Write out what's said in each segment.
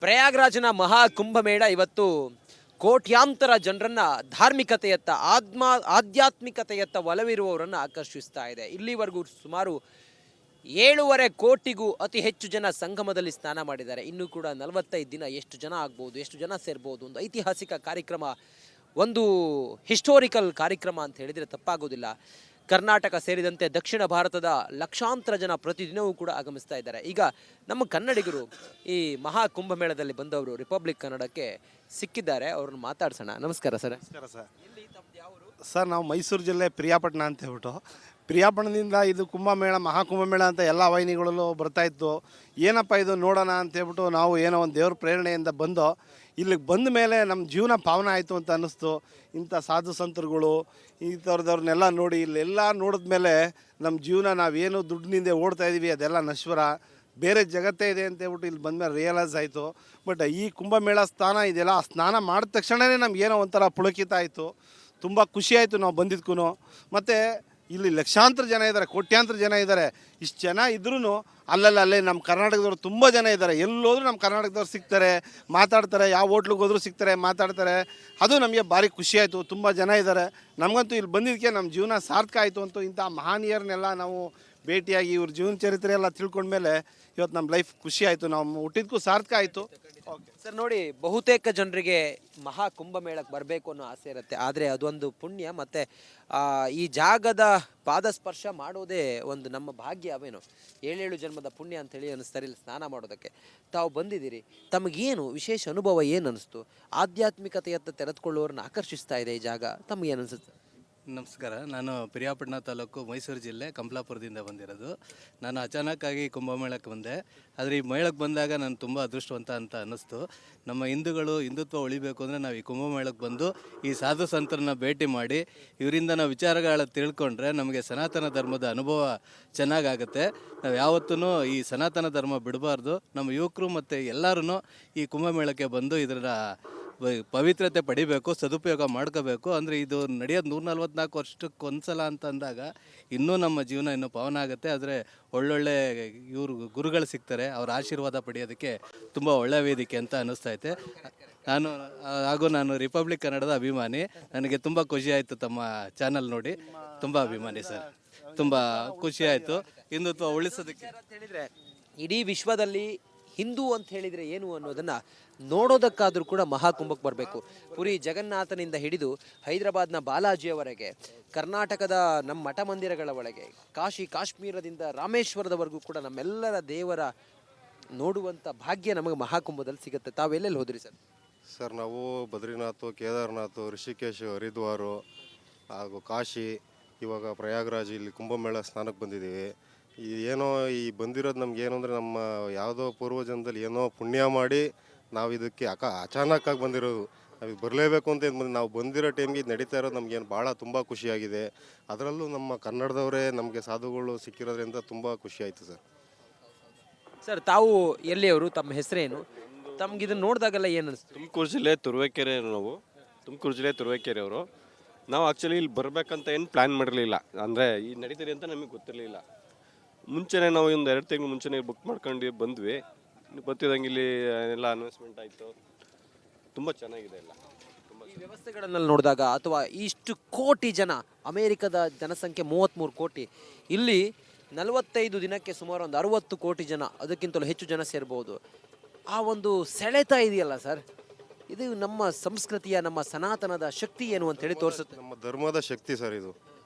ಪ್ರಯಾಗ್ರಾಜ್ನ ಮಹಾ ಕುಂಭಮೇಳ ಇವತ್ತು ಕೋಟ್ಯಾಂತರ ಜನರನ್ನ ಧಾರ್ಮಿಕತೆಯತ್ತ ಆಧ್ಯಾತ್ಮಿಕತೆಯತ್ತ ಒಲವಿರುವವರನ್ನ ಆಕರ್ಷಿಸ್ತಾ ಇದೆ. ಇಲ್ಲಿವರೆಗೂ ಸುಮಾರು 7.5 ಕೋಟಿಗೂ ಅತಿ ಹೆಚ್ಚು ಜನ ಸಂಗಮದಲ್ಲಿ ಸ್ನಾನ ಮಾಡಿದ್ದಾರೆ. ಇನ್ನೂ ಕೂಡ 45 ದಿನ ಎಷ್ಟು ಜನ ಆಗ್ಬೋದು, ಎಷ್ಟು ಜನ ಸೇರ್ಬೋದು, ಒಂದು ಐತಿಹಾಸಿಕ ಕಾರ್ಯಕ್ರಮ, ಒಂದು ಹಿಸ್ಟೋರಿಕಲ್ ಕಾರ್ಯಕ್ರಮ ಅಂತ ಹೇಳಿದರೆ ತಪ್ಪಾಗೋದಿಲ್ಲ. ಕರ್ನಾಟಕ ಸೇರಿದಂತೆ ದಕ್ಷಿಣ ಭಾರತದ ಲಕ್ಷಾಂತರ ಜನ ಪ್ರತಿದಿನವೂ ಕೂಡ ಆಗಮಿಸ್ತಾ ಇದ್ದಾರೆ. ಈಗ ನಮ್ಮ ಕನ್ನಡಿಗರು ಈ ಮಹಾ ಕುಂಭಮೇಳದಲ್ಲಿ ಬಂದವರು ರಿಪಬ್ಲಿಕ್ ಕನ್ನಡಕ್ಕೆ ಸಿಕ್ಕಿದ್ದಾರೆ. ಅವ್ರನ್ನ ಮಾತಾಡ್ಸೋಣ. ನಮಸ್ಕಾರ ಸರ್. ನಮಸ್ಕಾರ ಸರ್. ಸರ್ ನಾವು ಮೈಸೂರು ಜಿಲ್ಲೆ ಪ್ರಿಯಾಪಟ್ಟಣ ಅಂತ ಹೇಳ್ಬಿಟ್ಟು, ಪ್ರಿಯಾಪಟ್ಟಣದಿಂದ ಇದು ಕುಂಭಮೇಳ ಮಹಾಕುಂಭಮೇಳ ಅಂತ ಎಲ್ಲ ವಾಹಿನಿಗಳಲ್ಲೂ ಬರ್ತಾಯಿತ್ತು. ಏನಪ್ಪ ಇದು ನೋಡೋಣ ಅಂತ ಹೇಳ್ಬಿಟ್ಟು ನಾವು ಏನೋ ಒಂದು ದೇವ್ರ ಪ್ರೇರಣೆಯಿಂದ ಬಂದು ಇಲ್ಲಿಗೆ ಬಂದ ಮೇಲೆ ನಮ್ಮ ಜೀವನ ಪಾವನ ಆಯಿತು ಅಂತ ಅನ್ನಿಸ್ತು. ಇಂಥ ಸಾಧು ಸಂತರುಗಳು ಈ ಥರದವ್ರನ್ನೆಲ್ಲ ನೋಡಿ ಇಲ್ಲೆಲ್ಲ ನೋಡಿದ್ಮೇಲೆ ನಮ್ಮ ಜೀವನ ನಾವೇನು ದುಡ್ಡಿನಿಂದ ಓಡ್ತಾ ಇದ್ದೀವಿ ಅದೆಲ್ಲ ನಶ್ವರ, ಬೇರೆ ಜಗತ್ತೇ ಇದೆ ಅಂತ ಹೇಳ್ಬಿಟ್ಟು ಇಲ್ಲಿ ಬಂದಮೇಲೆ ರಿಯಲೈಸ್ ಆಯಿತು. ಬಟ್ ಈ ಕುಂಭಮೇಳ ಸ್ನಾನ ಇದೆಯಲ್ಲ, ಆ ಸ್ನಾನ ಮಾಡಿದ ತಕ್ಷಣವೇ ನಮಗೇನೋ ಒಂಥರ ಪುಳಕಿತ ಆಯಿತು. ತುಂಬ ಖುಷಿಯಾಯಿತು ನಾವು ಬಂದಿದ್ದಕ್ಕೂ. ಮತ್ತು ಇಲ್ಲಿ ಲಕ್ಷಾಂತರ ಜನ ಇದ್ದಾರೆ, ಕೋಟ್ಯಾಂತರ ಜನ ಇದ್ದಾರೆ. ಇಷ್ಟು ಜನ ಇದ್ರೂ ಅಲ್ಲೇ ನಮ್ಮ ಕರ್ನಾಟಕದವ್ರು ತುಂಬ ಜನ ಇದ್ದಾರೆ. ಎಲ್ಲೋದ್ರೂ ನಮ್ಮ ಕರ್ನಾಟಕದವ್ರು ಸಿಗ್ತಾರೆ, ಮಾತಾಡ್ತಾರೆ. ಯಾವ ಹೋಟ್ಲಿಗೆ ಹೋದ್ರೂ ಸಿಗ್ತಾರೆ, ಮಾತಾಡ್ತಾರೆ. ಅದು ನಮಗೆ ಭಾರಿ ಖುಷಿಯಾಯಿತು. ತುಂಬ ಜನ ಇದ್ದಾರೆ. ನಮಗಂತೂ ಇಲ್ಲಿ ಬಂದಿದ್ದಕ್ಕೆ ನಮ್ಮ ಜೀವನ ಸಾರ್ಥಕ ಆಯಿತು ಅಂತ. ಇಂಥ ಮಹಾನೀಯರನ್ನೆಲ್ಲ ನಾವು ಭೇಟಿಯಾಗಿ ಇವ್ರ ಜೀವನ ಚರಿತ್ರೆ ಎಲ್ಲ ತಿಳ್ಕೊಂಡ್ಮೇಲೆ ಇವತ್ತು ನಮ್ಮ ಲೈಫ್ ಖುಷಿ ಆಯಿತು. ನಾವು ಹುಟ್ಟಿದ್ದಕ್ಕೂ ಸಾರ್ಥಕ ಆಯಿತು. ಓಕೆ ಸರ್, ನೋಡಿ, ಬಹುತೇಕ ಜನರಿಗೆ ಮಹಾ ಕುಂಭಮೇಳಕ್ಕೆ ಬರಬೇಕು ಅನ್ನೋ ಆಸೆ ಇರುತ್ತೆ. ಆದರೆ ಅದೊಂದು ಪುಣ್ಯ, ಮತ್ತು ಈ ಜಾಗದ ಪಾದಸ್ಪರ್ಶ ಮಾಡೋದೇ ಒಂದು ನಮ್ಮ ಭಾಗ್ಯ. ಅವೇನು 7 ಜನ್ಮದ ಪುಣ್ಯ ಅಂತೇಳಿ ಅನ್ನಿಸ್ತಾರೆ ಇಲ್ಲಿ ಸ್ನಾನ ಮಾಡೋದಕ್ಕೆ. ತಾವು ಬಂದಿದ್ದೀರಿ, ತಮಗೇನು ವಿಶೇಷ ಅನುಭವ ಏನು ಅನ್ನಿಸ್ತು? ಆಧ್ಯಾತ್ಮಿಕತೆಯತ್ತ ತೆರೆದುಕೊಳ್ಳೋರನ್ನ ಆಕರ್ಷಿಸ್ತಾ ಇದೆ ಈ ಜಾಗ, ತಮಗೇನು ಅನಿಸುತ್ತೆ? ನಮಸ್ಕಾರ. ನಾನು ಪ್ರಿಯಾಪಟ್ಟಣ ತಾಲೂಕು ಮೈಸೂರು ಜಿಲ್ಲೆ ಕಂಪ್ಲಾಪುರದಿಂದ ಬಂದಿರೋದು. ನಾನು ಅಚಾನಕ್ಕಾಗಿ ಕುಂಭಮೇಳಕ್ಕೆ ಬಂದೆ. ಆದರೆ ಈ ಮೇಳಕ್ಕೆ ಬಂದಾಗ ನಾನು ತುಂಬ ಅದೃಷ್ಟವಂತ ಅಂತ ಅನ್ನಿಸ್ತು. ನಮ್ಮ ಹಿಂದುತ್ವ ಉಳಿಬೇಕು ಅಂದರೆ ನಾವು ಈ ಕುಂಭಮೇಳಕ್ಕೆ ಬಂದು ಈ ಸಾಧು ಸಂತರನ್ನ ಭೇಟಿ ಮಾಡಿ ಇವರಿಂದ ನಾವು ವಿಚಾರಗಳ ತಿಳ್ಕೊಂಡ್ರೆ ನಮಗೆ ಸನಾತನ ಧರ್ಮದ ಅನುಭವ ಚೆನ್ನಾಗಾಗುತ್ತೆ. ನಾವು ಯಾವತ್ತೂ ಈ ಸನಾತನ ಧರ್ಮ ಬಿಡಬಾರ್ದು. ನಮ್ಮ ಯುವಕರು ಮತ್ತು ಎಲ್ಲರೂ ಈ ಕುಂಭಮೇಳಕ್ಕೆ ಬಂದು ಇದರ ಪವಿತ್ರತೆ ಪಡಿಬೇಕು, ಸದುಪಯೋಗ ಮಾಡ್ಕೋಬೇಕು. ಅಂದರೆ ಇದು ನಡೆಯೋದು 144 ವರ್ಷಕ್ಕೆ ಒಂದ್ಸಲ ಅಂತ ಅಂದಾಗ ಇನ್ನೂ ನಮ್ಮ ಜೀವನ ಇನ್ನೂ ಪಾವನ ಆಗುತ್ತೆ. ಆದರೆ ಒಳ್ಳೊಳ್ಳೆ ಗುರುಗಳು ಸಿಗ್ತಾರೆ, ಅವ್ರ ಆಶೀರ್ವಾದ ಪಡೆಯೋದಕ್ಕೆ ತುಂಬ ಒಳ್ಳೆಯ ವೇದಿಕೆ ಅಂತ ಅನ್ನಿಸ್ತೈತೆ. ನಾನು ರಿಪಬ್ಲಿಕ್ ಕನ್ನಡದ ಅಭಿಮಾನಿ. ನನಗೆ ತುಂಬ ಖುಷಿ ಆಯಿತು ತಮ್ಮ ಚಾನಲ್ ನೋಡಿ. ತುಂಬ ಅಭಿಮಾನಿ ಸರ್, ತುಂಬ ಖುಷಿ ಆಯಿತು. ಹಿಂದುತ್ವ ಉಳಿಸೋದಕ್ಕೆ ಹೇಳಿದರೆ ಇಡೀ ವಿಶ್ವದಲ್ಲಿ ಹಿಂದೂ ಅಂತ ಹೇಳಿದರೆ ಏನು ಅನ್ನೋದನ್ನು ನೋಡೋದಕ್ಕಾದರೂ ಕೂಡ ಮಹಾಕುಂಭಕ್ಕೆ ಬರಬೇಕು. ಪುರಿ ಜಗನ್ನಾಥನಿಂದ ಹಿಡಿದು ಹೈದರಾಬಾದ್ನ ಬಾಲಾಜಿಯವರೆಗೆ, ಕರ್ನಾಟಕದ ನಮ್ಮ ಮಠ ಮಂದಿರಗಳ ಒಳಗೆ, ಕಾಶ್ಮೀರದಿಂದ ರಾಮೇಶ್ವರದವರೆಗೂ ಕೂಡ ನಮ್ಮೆಲ್ಲರ ದೇವರ ನೋಡುವಂಥ ಭಾಗ್ಯ ನಮಗೆ ಮಹಾಕುಂಭದಲ್ಲಿ ಸಿಗುತ್ತೆ. ತಾವೆಲ್ಲೆಲ್ಲಿ ಹೋದ್ರಿ ಸರ್? ಸರ್, ನಾವು ಬದ್ರಿನಾಥ್, ಕೇದಾರ್ನಾಥ್, ಋಷಿಕೇಶ್, ಹರಿದ್ವಾರ ಹಾಗೂ ಕಾಶಿ, ಇವಾಗ ಪ್ರಯಾಗ್ರಾಜ್, ಇಲ್ಲಿ ಕುಂಭಮೇಳ ಸ್ನಾನಕ್ಕೆ ಬಂದಿದ್ದೀವಿ. ಈ ಬಂದಿರೋದು ನಮ್ಗೆ ಏನು ಅಂದರೆ, ನಮ್ಮ ಯಾವುದೋ ಪೂರ್ವಜನ್ಮದಲ್ಲಿ ಏನೋ ಪುಣ್ಯ ಮಾಡಿ ನಾವು ಇದಕ್ಕೆ ಅಚಾನಕ್ಕಾಗಿ ಬಂದಿರೋದು. ನಾವು ಬರಲೇಬೇಕು ಅಂತ ನಾವು ಬಂದಿರೋ ಟೈಮ್ಗೆ ಇದು ನಡೀತಾ ಇರೋದು ನಮಗೇನು ಭಾಳ ತುಂಬ ಖುಷಿಯಾಗಿದೆ. ಅದರಲ್ಲೂ ನಮ್ಮ ಕನ್ನಡದವರೇ ನಮಗೆ ಸಾಧುಗಳು ಸಿಕ್ಕಿರೋದ್ರಿಂದ ತುಂಬ ಖುಷಿ ಆಯಿತು ಸರ್. ಸರ್, ತಾವು ಎಲ್ಲಿಯವರು? ತಮ್ಮ ಹೆಸರೇನು? ತಮ್ಗೆ ಇದನ್ನು ನೋಡಿದಾಗೆಲ್ಲ ಏನು ಅನಿಸ್ತು? ತುಮಕೂರು ಜಿಲ್ಲೆ ತುರುವೇಕೆರೆ. ತುಮಕೂರು ಜಿಲ್ಲೆ ತುರುವೇಕೆರೆಯವರು. ನಾವು ಆ್ಯಕ್ಚುಲಿ ಇಲ್ಲಿ ಬರಬೇಕಂತ ಏನು ಪ್ಲ್ಯಾನ್ ಮಾಡಿರಲಿಲ್ಲ. ಅಂದರೆ ಈ ನಡೀತಿದೆ ಅಂತ ನಮಗೆ ಗೊತ್ತಿರಲಿಲ್ಲ. ಮುಂಚೆನೇ ನಾವು ಒಂದು 2 ತಿಂಗಳು ಮುಂಚೆನೇ ಬುಕ್ ಮಾಡ್ಕೊಂಡು ಬಂದ್ವಿ. ಗೊತ್ತಿದ್ದಂಗೆ ಇಲ್ಲಿ ಎಲ್ಲ ಅನೌನ್ಸ್ಮೆಂಟ್ ಆಯಿತು. ತುಂಬ ಚೆನ್ನಾಗಿದೆ ಎಲ್ಲ. ಈ ವ್ಯವಸ್ಥೆಗಳನ್ನೆಲ್ಲ ನೋಡಿದಾಗ, ಅಥವಾ ಇಷ್ಟು ಕೋಟಿ ಜನ, ಅಮೇರಿಕದ ಜನಸಂಖ್ಯೆ 33 ಕೋಟಿ, ಇಲ್ಲಿ 45 ದಿನಕ್ಕೆ ಸುಮಾರು ಒಂದು 60 ಕೋಟಿ ಜನ, ಅದಕ್ಕಿಂತಲೂ ಹೆಚ್ಚು ಜನ ಸೇರ್ಬೋದು. ಆ ಒಂದು ಸೆಳೆತ ಇದೆಯಲ್ಲ ಸರ್, ಇದು ನಮ್ಮ ಸಂಸ್ಕೃತಿಯ, ನಮ್ಮ ಸನಾತನದ ಶಕ್ತಿ ಏನು ಅಂತೇಳಿ ತೋರಿಸುತ್ತೆ. ನಮ್ಮ ಧರ್ಮದ ಶಕ್ತಿ ಸರ್ ಇದು.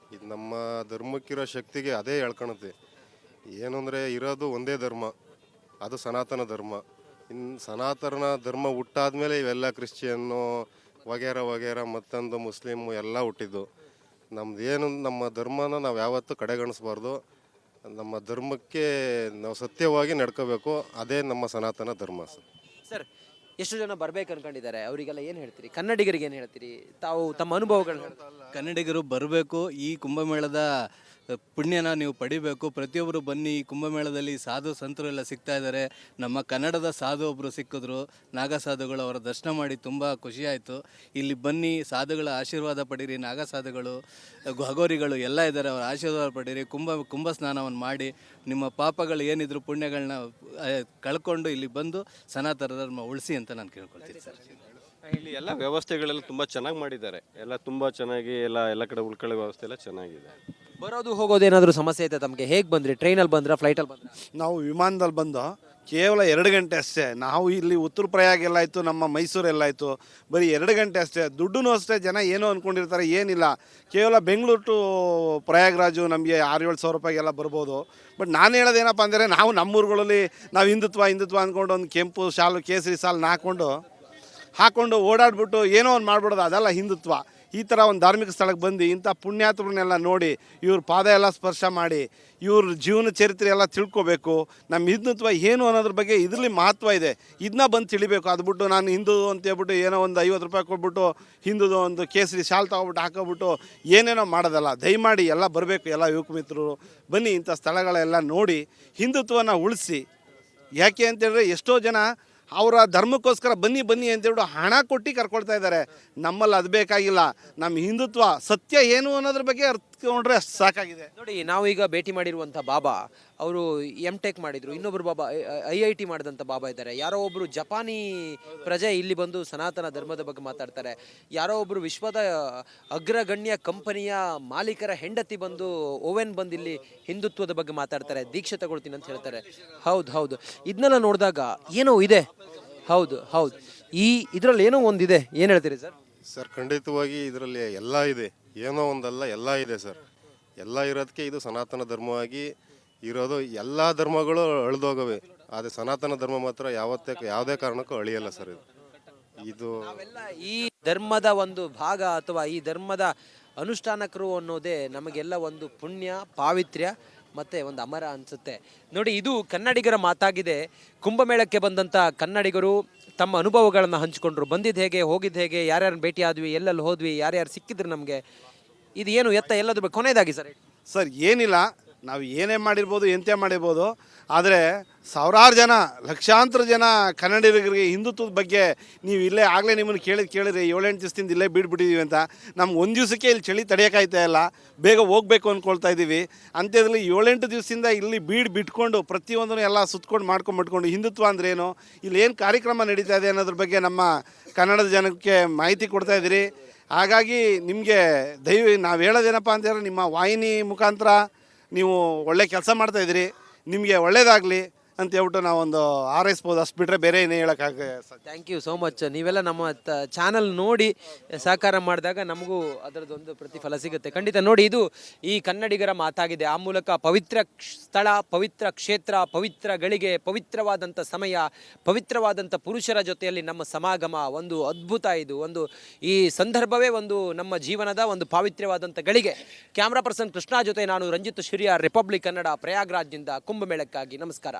ನಮ್ಮ ಧರ್ಮಕ್ಕಿರೋ ಶಕ್ತಿಗೆ ಅದೇ ಹೇಳ್ಕೊಳುತ್ತೆ. ಏನು ಅಂದರೆ, ಇರೋದು ಒಂದೇ ಧರ್ಮ, ಅದು ಸನಾತನ ಧರ್ಮ. ಇನ್ನು ಸನಾತನ ಧರ್ಮ ಹುಟ್ಟಾದ್ಮೇಲೆ ಇವೆಲ್ಲ ಕ್ರಿಶ್ಚಿಯನ್ನು ವಗೇರ ಮತ್ತೊಂದು ಮುಸ್ಲಿಮ್ ಎಲ್ಲ ಹುಟ್ಟಿದ್ದು. ನಮ್ಮದೇನು ನಮ್ಮ ಧರ್ಮನ ನಾವು ಯಾವತ್ತೂ ಕಡೆಗಣಿಸ್ಬಾರ್ದು. ನಮ್ಮ ಧರ್ಮಕ್ಕೆ ನಾವು ಸತ್ಯವಾಗಿ ನಡ್ಕೋಬೇಕು. ಅದೇ ನಮ್ಮ ಸನಾತನ ಧರ್ಮ ಸರ್. ಸರ್, ಎಷ್ಟು ಜನ ಬರ್ಬೇಕು ಅನ್ಕೊಂಡಿದ್ದಾರೆ? ಅವರಿಗೆಲ್ಲ ಏನು ಹೇಳ್ತೀರಿ? ಕನ್ನಡಿಗರಿಗೆ ಏನು ಹೇಳ್ತೀರಿ? ತಾವು ತಮ್ಮ ಅನುಭವಗಳನ್ನ ಕನ್ನಡಿಗರು ಬರಬೇಕು. ಈ ಕುಂಭಮೇಳದ ಪುಣ್ಯನ ನೀವು ಪಡಿಬೇಕು. ಪ್ರತಿಯೊಬ್ಬರು ಬನ್ನಿ, ಈ ಕುಂಭಮೇಳದಲ್ಲಿ ಸಾಧು ಸಂತರು ಎಲ್ಲ ಸಿಗ್ತಾ ಇದ್ದಾರೆ. ನಮ್ಮ ಕನ್ನಡದ ಸಾಧು ಒಬ್ಬರು ಸಿಕ್ಕಿದ್ರು, ನಾಗ ಸಾಧುಗಳು. ಅವರ ದರ್ಶನ ಮಾಡಿ ತುಂಬ ಖುಷಿಯಾಯಿತು. ಇಲ್ಲಿ ಬನ್ನಿ, ಸಾಧುಗಳ ಆಶೀರ್ವಾದ ಪಡೀರಿ. ನಾಗ ಸಾಧುಗಳು, ಹಗೋರಿಗಳು ಎಲ್ಲ ಇದ್ದಾರೆ, ಅವರ ಆಶೀರ್ವಾದ ಪಡೀರಿ. ಕುಂಭ ಸ್ನಾನವನ್ನು ಮಾಡಿ ನಿಮ್ಮ ಪಾಪಗಳು ಏನಿದ್ರು ಪುಣ್ಯಗಳನ್ನ ಕಳ್ಕೊಂಡು ಇಲ್ಲಿ ಬಂದು ಸನಾತನ ಧರ್ಮ ಉಳಿಸಿ ಅಂತ ನಾನು ಕೇಳ್ಕೊಳ್ತೀನಿ ಸರ್. ಇಲ್ಲಿ ಎಲ್ಲ ವ್ಯವಸ್ಥೆಗಳೆಲ್ಲ ತುಂಬ ಚೆನ್ನಾಗಿ ಮಾಡಿದ್ದಾರೆ. ಎಲ್ಲ ತುಂಬ ಚೆನ್ನಾಗಿ ಎಲ್ಲ ಕಡೆ ಉಳ್ಕೊಳ್ಳೋ ವ್ಯವಸ್ಥೆ ಎಲ್ಲ ಚೆನ್ನಾಗಿದೆ. ಬರೋದು ಹೋಗೋದು ಏನಾದರೂ ಸಮಸ್ಯೆ ಐತೆ ತಮಗೆ? ಹೇಗೆ ಬಂದ್ರಿ? ಟ್ರೈನಲ್ಲಿ ಬಂದ್ರಾ, ಫ್ಲೈಟಲ್ಲಿ ಬಂದ್ರಾ? ನಾವು ವಿಮಾನದಲ್ಲಿ ಬಂದು ಕೇವಲ 2 ಗಂಟೆ ಅಷ್ಟೇ. ನಾವು ಇಲ್ಲಿ ಉತ್ತರ ಪ್ರಯಾಗ ಎಲ್ಲ ಆಯಿತು, ನಮ್ಮ ಮೈಸೂರೆಲ್ಲ ಆಯಿತು, ಬರೀ 2 ಗಂಟೆ ಅಷ್ಟೇ. ದುಡ್ಡು ಅಷ್ಟೇ, ಜನ ಏನೋ ಅಂದ್ಕೊಂಡಿರ್ತಾರೆ, ಏನಿಲ್ಲ. ಕೇವಲ ಬೆಂಗಳೂರು ಟು ಪ್ರಯಾಗ್ರಾಜು ನಮಗೆ 6-7 ಸಾವಿರ ರೂಪಾಯಿಗೆಲ್ಲ ಬರ್ಬೋದು. ಬಟ್ ನಾನು ಹೇಳೋದೇನಪ್ಪ ಅಂದರೆ, ನಾವು ನಮ್ಮೂರುಗಳಲ್ಲಿ ನಾವು ಹಿಂದುತ್ವ ಅಂದ್ಕೊಂಡು ಒಂದು ಕೆಂಪು ಶಾಲು, ಕೇಸರಿ ಸಾಲು ಹಾಕ್ಕೊಂಡು ಓಡಾಡ್ಬಿಟ್ಟು ಏನೋ ಒಂದು ಮಾಡ್ಬಿಡೋದು, ಅದೆಲ್ಲ ಹಿಂದುತ್ವ. ಈ ಥರ ಒಂದು ಧಾರ್ಮಿಕ ಸ್ಥಳಕ್ಕೆ ಬಂದು ಇಂಥ ಪುಣ್ಯಾತ್ಮರನ್ನೆಲ್ಲ ನೋಡಿ, ಇವ್ರ ಪಾದ ಎಲ್ಲ ಸ್ಪರ್ಶ ಮಾಡಿ, ಇವ್ರ ಜೀವನ ಚರಿತ್ರೆ ಎಲ್ಲ ತಿಳ್ಕೊಬೇಕು. ನಮ್ಮ ಹಿಂದುತ್ವ ಏನು ಅನ್ನೋದ್ರ ಬಗ್ಗೆ ಇದರಲ್ಲಿ ಮಹತ್ವ ಇದೆ, ಇದನ್ನ ಬಂದು ತಿಳಿಬೇಕು. ಅದು ಬಿಟ್ಟು ನಾನು ಹಿಂದೂ ಅಂತ ಹೇಳ್ಬಿಟ್ಟು ಏನೋ ಒಂದು 50 ರೂಪಾಯಿ ಕೊಟ್ಬಿಟ್ಟು ಹಿಂದುದು ಒಂದು ಕೇಸರಿ ಶಾಲ್ ತೊಗೊಬಿಟ್ಟು ಹಾಕೋಬಿಟ್ಟು ಏನೇನೋ ಮಾಡೋದಲ್ಲ. ದಯಮಾಡಿ ಎಲ್ಲ ಬರಬೇಕು, ಎಲ್ಲ ಯುವಕ ಮಿತ್ರರು ಬನ್ನಿ, ಇಂಥ ಸ್ಥಳಗಳೆಲ್ಲ ನೋಡಿ ಹಿಂದುತ್ವನ ಉಳಿಸಿ. ಯಾಕೆ ಅಂತೇಳಿದ್ರೆ ಎಷ್ಟೋ ಜನ ಅವರ ಧರ್ಮಕ್ಕೋಸ್ಕರ ಬನ್ನಿ ಅಂತೇಳಿ ಹಣ ಕೊಟ್ಟು ಕರ್ಕೊಳ್ತಾ ಇದ್ದಾರೆ. ನಮ್ಮಲ್ಲಿ ಅದು ಬೇಕಾಗಿಲ್ಲ. ನಮ್ಮ ಹಿಂದುತ್ವ ಸತ್ಯ ಏನು ಅನ್ನೋದ್ರ ಬಗ್ಗೆ ಅರ್ಥಕೊಂಡ್ರೆ ಅಷ್ಟು ಸಾಕಾಗಿದೆ. ನೋಡಿ, ನಾವೀಗ ಭೇಟಿ ಮಾಡಿರುವಂಥ ಬಾಬಾ ಅವರು MTech ಮಾಡಿದ್ರು. ಇನ್ನೊಬ್ಬರು ಬಾಬಾ IIT ಮಾಡಿದಂಥ ಬಾಬಾ ಇದ್ದಾರೆ. ಯಾರೋ ಒಬ್ಬರು ಜಪಾನಿ ಪ್ರಜೆ ಇಲ್ಲಿ ಬಂದು ಸನಾತನ ಧರ್ಮದ ಬಗ್ಗೆ ಮಾತಾಡ್ತಾರೆ. ಯಾರೋ ಒಬ್ಬರು ವಿಶ್ವದ ಅಗ್ರಗಣ್ಯ ಕಂಪನಿಯ ಮಾಲೀಕರ ಹೆಂಡತಿ ಬಂದು ಓವೆನ್ ಬಂದು ಇಲ್ಲಿ ಹಿಂದುತ್ವದ ಬಗ್ಗೆ ಮಾತಾಡ್ತಾರೆ, ದೀಕ್ಷೆ ತಗೊಳ್ತೀನಿ ಅಂತ ಹೇಳ್ತಾರೆ. ಹೌದು, ಇದನ್ನೆಲ್ಲ ನೋಡಿದಾಗ ಏನೋ ಇದೆ. ಹೌದು, ಇದರಲ್ಲಿ ಏನೋ ಒಂದಿದೆ. ಏನು ಹೇಳ್ತೀರಿ ಸರ್? ಸರ್ ಖಂಡಿತವಾಗಿ ಇದರಲ್ಲಿ ಎಲ್ಲ ಇದೆ, ಏನೋ ಒಂದಲ್ಲ, ಎಲ್ಲ ಇದೆ ಸರ್. ಎಲ್ಲ ಇರೋದಕ್ಕೆ ಇದು ಸನಾತನ ಧರ್ಮವಾಗಿ ಇರೋದು. ಎಲ್ಲ ಧರ್ಮಗಳು ಅಳಿದೋಗವೆ, ಆದರೆ ಸನಾತನ ಧರ್ಮ ಮಾತ್ರ ಯಾವುದೇ ಕಾರಣಕ್ಕೂ ಅಳಿಯಲ್ಲ ಸರ್. ಇದು ನಾವೆಲ್ಲ ಈ ಧರ್ಮದ ಒಂದು ಭಾಗ ಅಥವಾ ಈ ಧರ್ಮದ ಅನುಷ್ಠಾನಕರು ಅನ್ನೋದೇ ನಮಗೆಲ್ಲ ಒಂದು ಪುಣ್ಯ, ಪಾವಿತ್ರ್ಯ ಮತ್ತು ಒಂದು ಅಮರ ಅನಿಸುತ್ತೆ. ನೋಡಿ, ಇದು ಕನ್ನಡಿಗರ ಮಾತಾಗಿದೆ. ಕುಂಭಮೇಳಕ್ಕೆ ಬಂದಂಥ ಕನ್ನಡಿಗರು ತಮ್ಮ ಅನುಭವಗಳನ್ನು ಹಂಚಿಕೊಂಡ್ರು. ಬಂದಿದ್ದು ಹೇಗೆ, ಹೋಗಿದ್ದು ಹೇಗೆ, ಯಾರ್ಯಾರನ್ನ ಭೇಟಿ ಆದ್ವಿ, ಎಲ್ಲೆಲ್ಲಿ ಹೋದ್ವಿ, ಯಾರ್ಯಾರು ಸಿಕ್ಕಿದ್ರು ನಮಗೆ, ಇದು ಏನು ಎತ್ತ ಎಲ್ಲದ್ರ ಕೊನೆಯದಾಗಿ ಸರ್ ಏನಿಲ್ಲ, ನಾವು ಏನೇ ಮಾಡಿರ್ಬೋದು, ಎಂತೆ ಮಾಡಿರ್ಬೋದು, ಆದರೆ ಸಾವಿರಾರು ಜನ, ಲಕ್ಷಾಂತರ ಜನ ಕನ್ನಡಿಗರಿಗೆ ಹಿಂದುತ್ವದ ಬಗ್ಗೆ ನೀವು ಇಲ್ಲೇ ಆಗಲೇ ನಿಮ್ಮನ್ನು ಕೇಳಿರಿ 7-8 ದಿವಸದಿಂದ ಇಲ್ಲೇ ಬಿಟ್ಬಿಟ್ಟಿದ್ದೀವಿ ಅಂತ. ನಮ್ಗೆ ಒಂದು ದಿವಸಕ್ಕೆ ಇಲ್ಲಿ ಚಳಿ ತಡೆಯೋಕ್ಕಾಯ್ತಾ ಇಲ್ಲ, ಬೇಗ ಹೋಗಬೇಕು ಅಂದ್ಕೊಳ್ತಾ ಇದ್ದೀವಿ. ಅಂಥದ್ರಲ್ಲಿ 7-8 ದಿವಸದಿಂದ ಇಲ್ಲಿ ಬಿಟ್ಕೊಂಡು ಪ್ರತಿಯೊಂದನ್ನು ಎಲ್ಲ ಸುತ್ಕೊಂಡು ಮಾಡ್ಕೊಂಡು ಹಿಂದುತ್ವ ಅಂದ್ರೆ ಏನು, ಇಲ್ಲಿ ಏನು ಕಾರ್ಯಕ್ರಮ ನಡೀತಾ ಇದೆ ಅನ್ನೋದ್ರ ಬಗ್ಗೆ ನಮ್ಮ ಕನ್ನಡದ ಜನಕ್ಕೆ ಮಾಹಿತಿ ಕೊಡ್ತಾ ಇದ್ದೀರಿ. ಹಾಗಾಗಿ ನಿಮಗೆ ನಾವು ಹೇಳೋದೇನಪ್ಪ ಅಂತ ಹೇಳಿದ್ರೆ, ನಿಮ್ಮ ವಾಹಿನಿ ಮುಖಾಂತರ ನೀವು ಒಳ್ಳೆ ಕೆಲಸ ಮಾಡ್ತಾಯಿದ್ದೀರಿ, ನಿಮಗೆ ಒಳ್ಳೇದಾಗಲಿ ಅಂತ ಹೇಳ್ಬಿಟ್ಟು ನಾವೊಂದು ಹಾರೈಸ್ಬೋದು. ಅಷ್ಟು ಬಿಟ್ಟರೆ ಬೇರೆ ಏನೇ ಹೇಳೋಕ್ಕಾಗ. Thank you so much. ನೀವೆಲ್ಲ ನಮ್ಮ ಚಾನಲ್ ನೋಡಿ ಸಹಕಾರ ಮಾಡಿದಾಗ ನಮಗೂ ಅದರದ್ದೊಂದು ಪ್ರತಿಫಲ ಸಿಗುತ್ತೆ ಖಂಡಿತ. ನೋಡಿ, ಇದು ಈ ಕನ್ನಡಿಗರ ಮಾತಾಗಿದೆ. ಆ ಮೂಲಕ ಪವಿತ್ರ ಸ್ಥಳ, ಪವಿತ್ರ ಕ್ಷೇತ್ರ, ಪವಿತ್ರ ಗಳಿಗೆ, ಪವಿತ್ರವಾದಂಥ ಸಮಯ, ಪವಿತ್ರವಾದಂಥ ಪುರುಷರ ಜೊತೆಯಲ್ಲಿ ನಮ್ಮ ಸಮಾಗಮ ಒಂದು ಅದ್ಭುತ. ಇದು ಒಂದು ಈ ಸಂದರ್ಭವೇ ಒಂದು ನಮ್ಮ ಜೀವನದ ಒಂದು ಪಾವಿತ್ರ್ಯವಾದಂಥ ಗಳಿಗೆ. ಕ್ಯಾಮ್ರಾ ಪರ್ಸನ್ ಕೃಷ್ಣ ಜೊತೆ ನಾನು ರಂಜಿತ್ ಶಿರಿಯಾರ್, ರಿಪಬ್ಲಿಕ್ ಕನ್ನಡ, ಪ್ರಯಾಗ್ರಾಜ್ನಿಂದ ಕುಂಭಮೇಳಕ್ಕಾಗಿ. ನಮಸ್ಕಾರ.